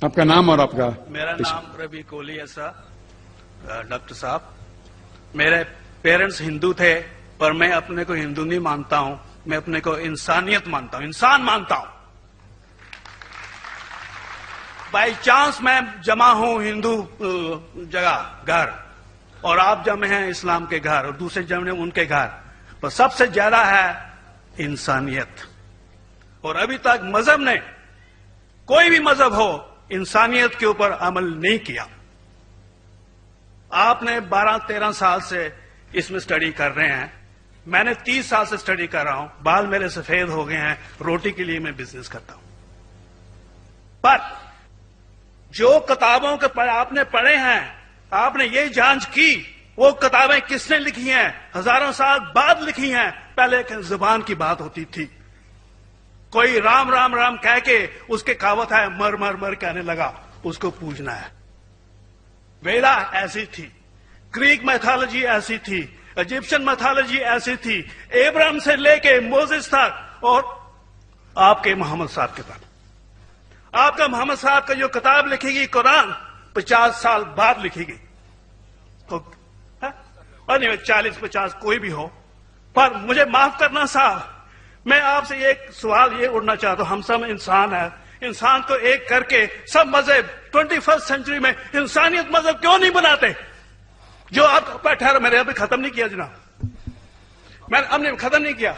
آپ کا نام اور آپ کا؟ میرا نام ربی کولی ہے سر. ڈاکٹر صاحب، میرے پیرنٹس ہندو تھے، پر میں اپنے کو ہندو نہیں مانتا ہوں، میں اپنے کو انسانیت مانتا ہوں، انسان مانتا ہوں. بائی چانس میں جمع ہوں ہندو جگہ گھر، اور آپ جمع ہیں اسلام کے گھر، اور دوسرے جمع ہیں ان کے گھر، پر سب سے زیادہ ہے انسانیت. اور ابھی تک مذہب نے، کوئی بھی مذہب ہو، انسانیت کے اوپر عمل نہیں کیا. آپ نے 12-13 سال سے اس میں اسٹڈی کر رہے ہیں، میں نے 30 سال سے اسٹڈی کر رہا ہوں، بال میرے سفید ہو گئے ہیں، روٹی کے لیے میں بزنس کرتا ہوں. پر جو کتابوں کے آپ نے پڑھے ہیں، آپ نے یہ جانچ کی وہ کتابیں کس نے لکھی ہیں؟ ہزاروں سال بعد لکھی ہیں. پہلے ایک زبان کی بات ہوتی تھی، کوئی رام رام رام کہہ کے اس کے کہاوت ہے مر مر مر کہنے لگا، اس کو پوجنا ہے. ویدا ایسی تھی، گریک میتھالوجی ایسی تھی، ایجپشن میتھالوجی ایسی تھی، ابراہیم سے لے کے موزس تک، اور آپ کے محمد صاحب کے تک. آپ کا محمد صاحب کا جو کتاب لکھی گئی قرآن 50 سال بعد لکھی گئی، اور نہیں 40-50 کوئی بھی ہو. پر مجھے معاف کرنا صاحب، میں آپ سے ایک سوال یہ اڑنا چاہتا ہوں. ہم سب انسان ہیں، انسان کو ایک کر کے سب مذہب 21 سینچری میں انسانیت مذہب کیوں نہیں بناتے؟ جو آپ ٹھہرو، میں نے ابھی ختم نہیں کیا جناب، میں ہم نے ختم نہیں کیا.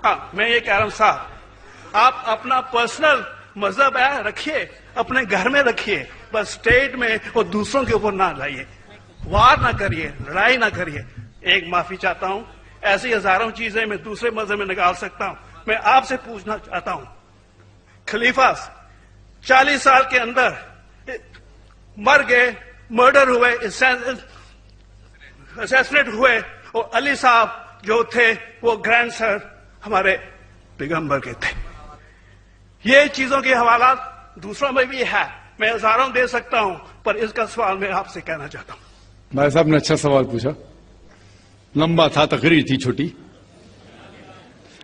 ہاں، میں یہ کہہ رہا ہوں صاحب، آپ اپنا پرسنل مذہب ہے رکھیے، اپنے گھر میں رکھیے، بس اسٹیٹ میں اور دوسروں کے اوپر نہ لائیے، وار نہ کریے، لڑائی نہ کریے. ایک معافی چاہتا ہوں، ایسی ہزاروں چیزیں میں دوسرے مذہب میں نکال سکتا ہوں. میں آپ سے پوچھنا چاہتا ہوں، خلیفہ 40 سال کے اندر مر گئے، مرڈر ہوئے، اسیسنیٹ ہوئے، اور علی صاحب جو تھے وہ گرینڈ سر ہمارے پیغمبر کے تھے. یہ چیزوں کے حوالات دوسروں میں بھی ہے، میں ہزاروں دے سکتا ہوں، پر اس کا سوال میں آپ سے کہنا چاہتا ہوں. بھائی صاحب نے اچھا سوال پوچھا، لمبا تھا، تقریر تھی چھوٹی.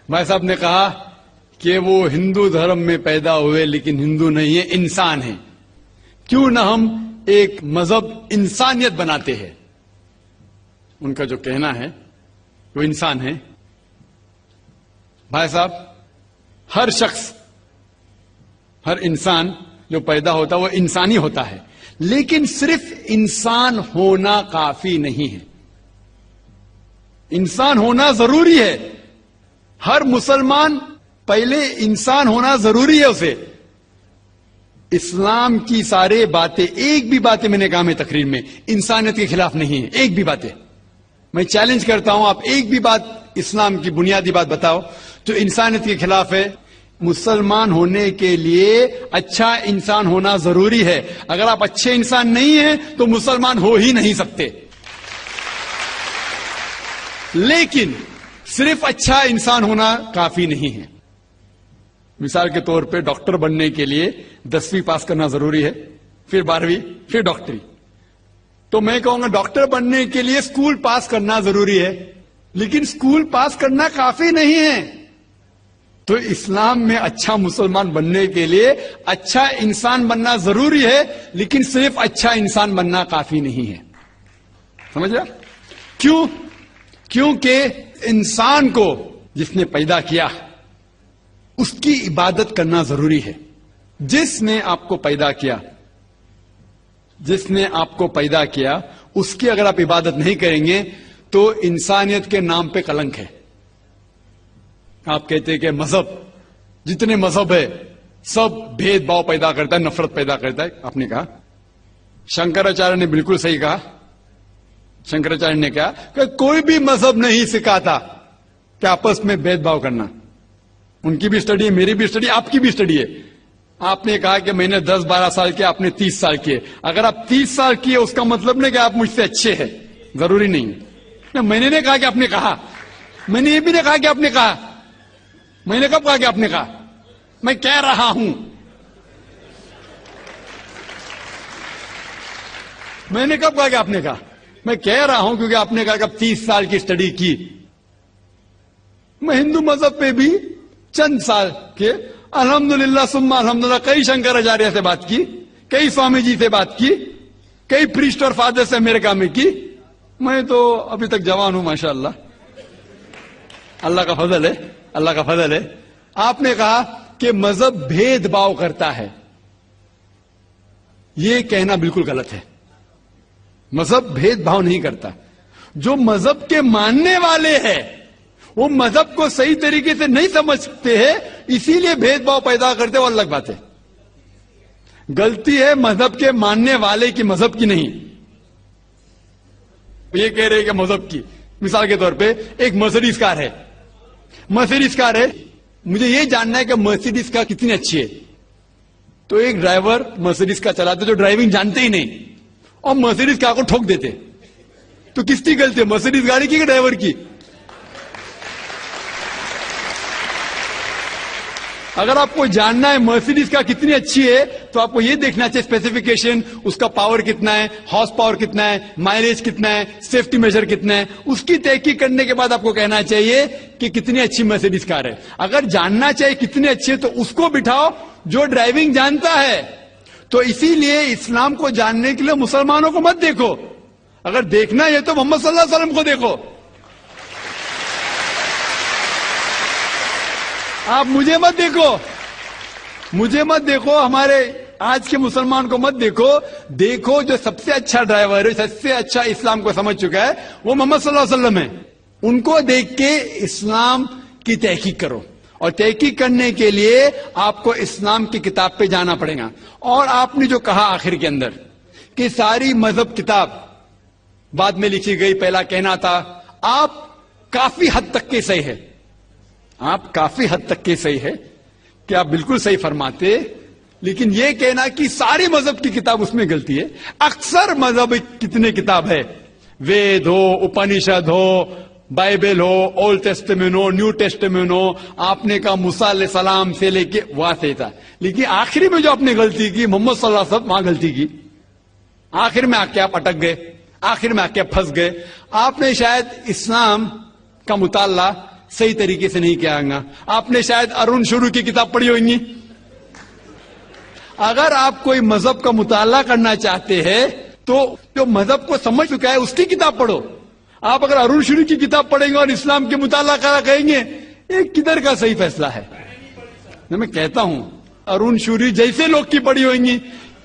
بھائی صاحب نے کہا کہ وہ ہندو دھرم میں پیدا ہوئے لیکن ہندو نہیں ہے، انسان ہیں. کیوں نہ ہم ایک مذہب انسانیت بناتے ہیں؟ ان کا جو کہنا ہے وہ انسان ہے. بھائی صاحب، ہر شخص، ہر انسان جو پیدا ہوتا ہے وہ انسانی ہوتا ہے، لیکن صرف انسان ہونا کافی نہیں ہے. انسان ہونا ضروری ہے. ہر مسلمان پہلے انسان ہونا ضروری ہے اسے. اسلام کی سارے باتیں، ایک بھی باتیں میں نے کہا میں تقریر میں انسانیت کے خلاف نہیں ہے. ایک بھی باتیں میں چیلنج کرتا ہوں، آپ ایک بھی بات اسلام کی بنیادی بات بتاؤ تو انسانیت کے خلاف ہے. مسلمان ہونے کے لیے اچھا انسان ہونا ضروری ہے. اگر آپ اچھے انسان نہیں ہیں تو مسلمان ہو ہی نہیں سکتے. لیکن صرف اچھا انسان ہونا کافی نہیں ہے. مثال کے طور پہ ڈاکٹر بننے کے لیے 10ویں پاس کرنا ضروری ہے، پھر 12ویں، پھر ڈاکٹری. تو میں کہوں گا ڈاکٹر بننے کے لیے اسکول پاس کرنا ضروری ہے، لیکن اسکول پاس کرنا کافی نہیں ہے. تو اسلام میں اچھا مسلمان بننے کے لیے اچھا انسان بننا ضروری ہے، لیکن صرف اچھا انسان بننا کافی نہیں ہے. سمجھ رہے؟ کیوں؟ کیونکہ انسان کو جس نے پیدا کیا اس کی عبادت کرنا ضروری ہے. جس نے آپ کو پیدا کیا، جس نے آپ کو پیدا کیا، اس کی اگر آپ عبادت نہیں کریں گے تو انسانیت کے نام پہ کلنک ہے. آپ کہتے ہیں کہ مذہب، جتنے مذہب ہے سب بھید بھاؤ پیدا کرتا ہے، نفرت پیدا کرتا ہے. آپ نے کہا، شنکراچاریہ نے بالکل صحیح کہا. شنکراچاریہ نے کہا کہ کوئی بھی مذہب نہیں سکھاتا کہ آپس میں بھید بھاؤ کرنا. ان کی بھی اسٹڈی ہے، میری بھی اسٹڈی، آپ کی بھی اسٹڈی ہے. آپ نے کہا کہ میں نے 10-12 سال کیا، آپ نے 30 سال کیے. اگر آپ 30 سال کیے اس کا مطلب نہیں کہ آپ مجھ سے اچھے ہیں، ضروری نہیں. میں نے نہیں کہا کہ آپ نے کہا، میں نے یہ بھی نہیں کہا کہ آپ نے کہا. میں نے کب کہا کہ آپ نے کہا؟ میں کہہ رہا ہوں. میں نے کب کہا کہ آپ نے کہا؟ میں کہہ رہا ہوں کیونکہ آپ نے کہا کہ اب 30 سال کی اسٹڈی کی. میں ہندو مذہب پہ بھی چند سال کے الحمدللہ ثم الحمدللہ کئی شنکراچاریہ سے بات کی, کئی سوامی جی سے بات کی, کئی پریسٹ اور فادر سے امریکہ میں کی. میں تو ابھی تک جوان ہوں ماشاءاللہ, اللہ کا فضل ہے, اللہ کا فضل ہے. آپ نے کہا کہ مذہب بھید بھاؤ کرتا ہے. یہ کہنا بالکل غلط ہے. مذہب بھید بھاؤ نہیں کرتا. جو مذہب کے ماننے والے ہیں وہ مذہب کو صحیح طریقے سے نہیں سمجھتے ہیں, اسی لیے بھید بھاؤ پیدا کرتے, وہ الگ بات ہے. غلطی ہے مذہب کے ماننے والے کی, مذہب کی نہیں. یہ کہہ رہے کہ مذہب کی, مثال کے طور پہ ایک مرسیڈیز کار ہے, مرسیڈیز کار ہے, مجھے یہ جاننا ہے کہ مرسیڈیز کار کتنی اچھی ہے. تو ایک ڈرائیور مرسیڈیز کار چلاتے جو ڈرائیونگ جانتے ہی نہیں اور مرسیڈیز کار کو ٹھوک دیتے, تو کس کی غلطی ہے, مرسیڈیز گاڑی کی کہ ڈرائیور کی؟ اگر آپ کو جاننا ہے مرسیڈیز کا کتنی اچھی ہے تو آپ کو یہ دیکھنا چاہیے اسپیسیفکیشن, اس کا پاور کتنا ہے, ہارس پاور کتنا ہے, مائلیج کتنا ہے, سیفٹی میجر کتنا ہے. اس کی تحقیق کرنے کے بعد آپ کو کہنا چاہیے کہ کتنی اچھی مرسیڈیز کار ہے. اگر جاننا چاہیے کتنی اچھی ہے تو اس کو بٹھاؤ جو ڈرائیونگ جانتا ہے. تو اسی لیے اسلام کو جاننے کے لیے مسلمانوں کو مت دیکھو, اگر دیکھنا ہے تو محمد صلی اللہ علیہ وسلم کو دیکھو. آپ مجھے مت دیکھو, مجھے مت دیکھو, ہمارے آج کے مسلمان کو مت دیکھو. دیکھو جو سب سے اچھا ڈرائیور ہے, سب سے اچھا اسلام کو سمجھ چکا ہے, وہ محمد صلی اللہ علیہ وسلم ہے. ان کو دیکھ کے اسلام کی تحقیق کرو, اور تحقیق کرنے کے لیے آپ کو اسلام کی کتاب پہ جانا پڑے گا. اور آپ نے جو کہا آخر کے اندر کہ ساری مذہب کتاب بعد میں لکھی گئی, پہلا کہنا تھا, آپ کافی حد تک کے صحیح ہے, آپ کافی حد تک کے صحیح ہے کہ آپ بالکل صحیح فرماتے, لیکن یہ کہنا کہ ساری مذہب کی کتاب اس میں غلطی ہے. اکثر مذہب کتنے کتاب ہے, وید ہو, اپنشد ہو, بائبل ہو, اولڈ ٹیسٹمنٹ ہو, نیو ٹیسٹمنٹ ہو, آپ نے کہا موسیٰ علیہ السلام سے لے کے وہاں سے تھا, لیکن آخری میں جو آپ نے غلطی کی محمد صلی اللہ علیہ وسلم, وہاں غلطی کی. آخر میں آ کے آپ اٹک گئے, آخر میں آ کے آپ پھنس گئے. آپ نے شاید اسلام کا مطالعہ صحیح طریقے سے نہیں کیا گا. آپ نے شاید ارون شروع کی کتاب پڑھی ہوگی. اگر آپ کوئی مذہب کا مطالعہ کرنا چاہتے ہیں تو جو مذہب کو سمجھ چکا ہے اس کی کتاب پڑھو. آپ اگر ارون شروع کی کتاب پڑھیں گے اور اسلام کے مطالعہ کرا کہیں گے, ایک کدھر کا صحیح فیصلہ ہے. میں کہتا ہوں ارون شوری جیسے لوگ کی پڑھی ہوئیں گی,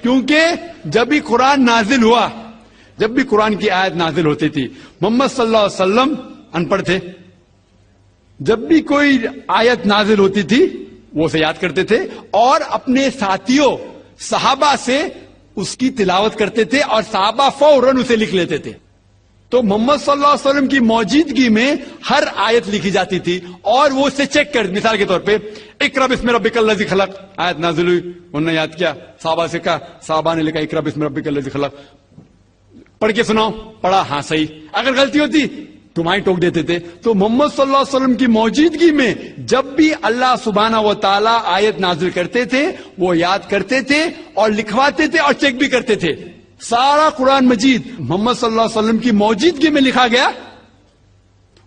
کیونکہ جب بھی قرآن نازل ہوا, جب بھی قرآن کی آیت نازل ہوتی تھی, محمد صلی اللہ علیہ وسلم ان پڑھ تھے. جب بھی کوئی آیت نازل ہوتی تھی وہ اسے یاد کرتے تھے اور اپنے ساتھیوں صحابہ سے اس کی تلاوت کرتے تھے, اور صحابہ فوراً اسے لکھ لیتے تھے. تو محمد صلی اللہ علیہ وسلم کی موجودگی میں ہر آیت لکھی جاتی تھی اور وہ اسے چیک کر, مثال کے طور پہ اقرا بسم ربک الذی خلق آیت نازل ہوئی, انہوں نے یاد کیا, صحابہ سے کہا, صحابہ نے لکھا اقرا بسم ربک الذی خلق, پڑھ کے سناؤ, پڑھا, ہاں صحیح. اگر غلطی ہوتی تمہاری ٹوک دیتے تھے. تو محمد صلی اللہ علیہ وسلم کی موجودگی میں جب بھی اللہ سبحانہ و تعالی آیت نازل کرتے تھے وہ یاد کرتے تھے اور لکھواتے تھے اور چیک بھی کرتے تھے. سارا قرآن مجید محمد صلی اللہ علیہ وسلم کی موجودگی میں لکھا گیا.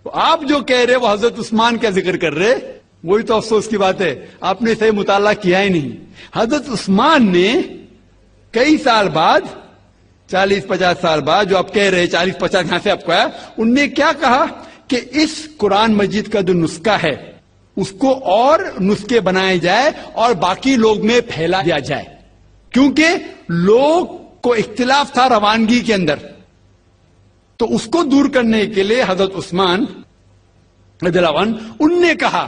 آپ جو کہہ رہے وہ حضرت عثمان کا ذکر کر رہے, وہی تو افسوس کی بات ہے, آپ نے صحیح مطالعہ کیا ہی نہیں. حضرت عثمان نے کئی سال بعد, 40-50 سال بعد, جو آپ کہہ رہے 40-50 یہاں سے آپ کو آیا, ان نے کیا کہا کہ اس قرآن مجید کا جو نسخہ ہے اس کو اور نسخے بنائے جائے اور باقی لوگ میں پھیلا دیا جائے, کیونکہ لوگ کو اختلاف تھا روانگی کے اندر. تو اس کو دور کرنے کے لیے حضرت عثمان رضی اللہ عنہ ان نے کہا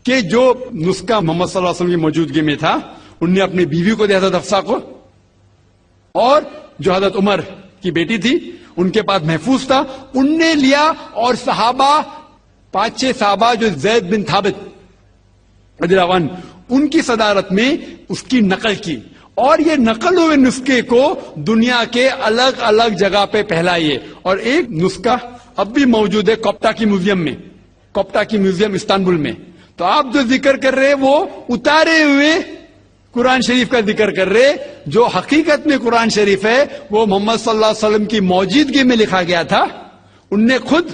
کہ جو نسخہ محمد صلی اللہ علیہ وسلم کی موجودگی میں تھا ان نے اپنی بیوی کو دیا, حضرت حفصہ کو, اور جو حضرت عمر کی بیٹی تھی ان کے پاس محفوظ تھا, ان نے لیا, اور صحابہ 5-6 صحابہ جو زید بن ثابت رضی اللہ عنہ ان کی صدارت میں اس کی نقل کی, اور یہ نقل ہوئے نسخے کو دنیا کے الگ الگ جگہ پہ پھیلائیے. اور ایک نسخہ اب بھی موجود ہے کوپٹا کی میوزیم میں, کوپٹا کی میوزیم استنبول میں. تو آپ جو ذکر کر رہے وہ اتارے ہوئے قرآن شریف کا ذکر کر رہے, جو حقیقت میں قرآن شریف ہے وہ محمد صلی اللہ علیہ وسلم کی موجودگی میں لکھا گیا تھا. ان نے خود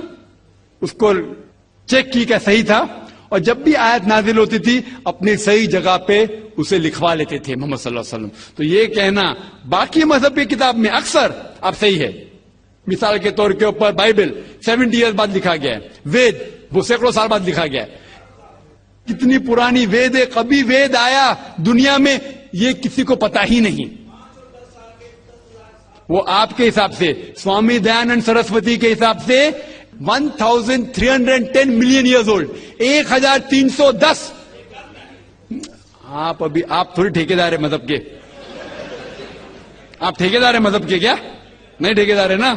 اس کو چیک کی کہ صحیح تھا, اور جب بھی آیت نازل ہوتی تھی اپنی صحیح جگہ پہ اسے لکھوا لیتے تھے محمد صلی اللہ علیہ وسلم. تو یہ کہنا باقی مذہب کی کتاب میں اکثر اب صحیح ہے. مثال کے طور کے اوپر بائبل 70 ایئر بعد لکھا گیا ہے, وید وہ سینکڑوں سال بعد لکھا گیا ہے. کتنی پرانی وید ہے, کبھی وید آیا دنیا میں یہ کسی کو پتا ہی نہیں. وہ آپ کے حساب سے, سوامی دیانند سرسوتی کے حساب سے 1310 ملین ایئرز اولڈ, 1310. آپ تھوڑی ٹھیکیدار ہے مذہب کے, آپ ٹھیکیدار ہیں مذہب کے کیا؟ نہیں ٹھیکیدار ہے نا.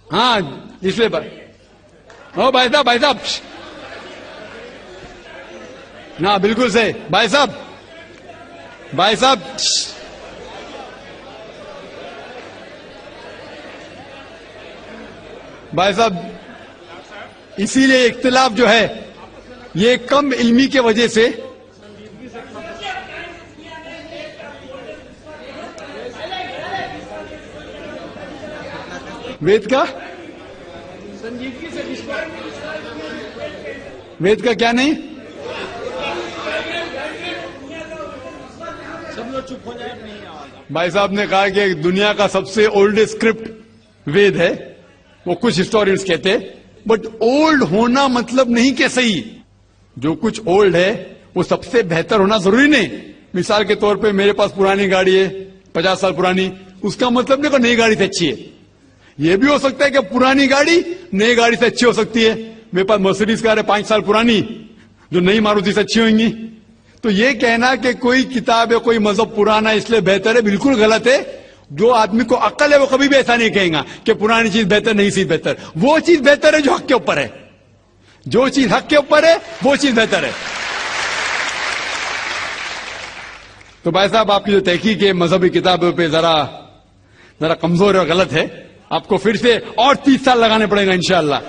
ہاں اس لیے بھائی صاحب نا بالکل صحیح. بھائی صاحب اسی لیے اختلاف جو ہے یہ کم علمی کے وجہ سے وید کا کیا نہیں, بھائی صاحب نے کہا کہ دنیا کا سب سے اولڈسٹ اسکرپٹ وید ہے, وہ کچھ ہسٹورینز کہتے ہیں. بٹ اولڈ ہونا مطلب نہیں کہ صحیح. جو کچھ اولڈ ہے وہ سب سے بہتر ہونا ضروری نہیں. مثال کے طور پہ میرے پاس پرانی گاڑی ہے 50 سال پرانی, اس کا مطلب نہیں کہ نئی گاڑی سے اچھی ہے. یہ بھی ہو سکتا ہے کہ پرانی گاڑی نئی گاڑی سے اچھی ہو سکتی ہے. میرے پاس مرسیڈیز کار ہے 5 سال پرانی جو نئی ماروتی سے اچھی ہوئیں گی. تو یہ کہنا کہ کوئی کتاب ہے کوئی مذہب پرانا اس لیے بہتر ہے بالکل غلط ہے. جو آدمی کو عقل ہے وہ کبھی بھی ایسا نہیں کہیں گا کہ پرانی چیز بہتر نئی چیز بہتر. وہ چیز بہتر ہے جو حق کے اوپر ہے, جو چیز حق کے اوپر ہے وہ چیز بہتر ہے. تو بھائی صاحب آپ کی جو تحقیق ہے مذہبی کتابوں پہ ذرا کمزور اور غلط ہے. آپ کو پھر سے اور 30 سال لگانے پڑیں گا انشاءاللہ.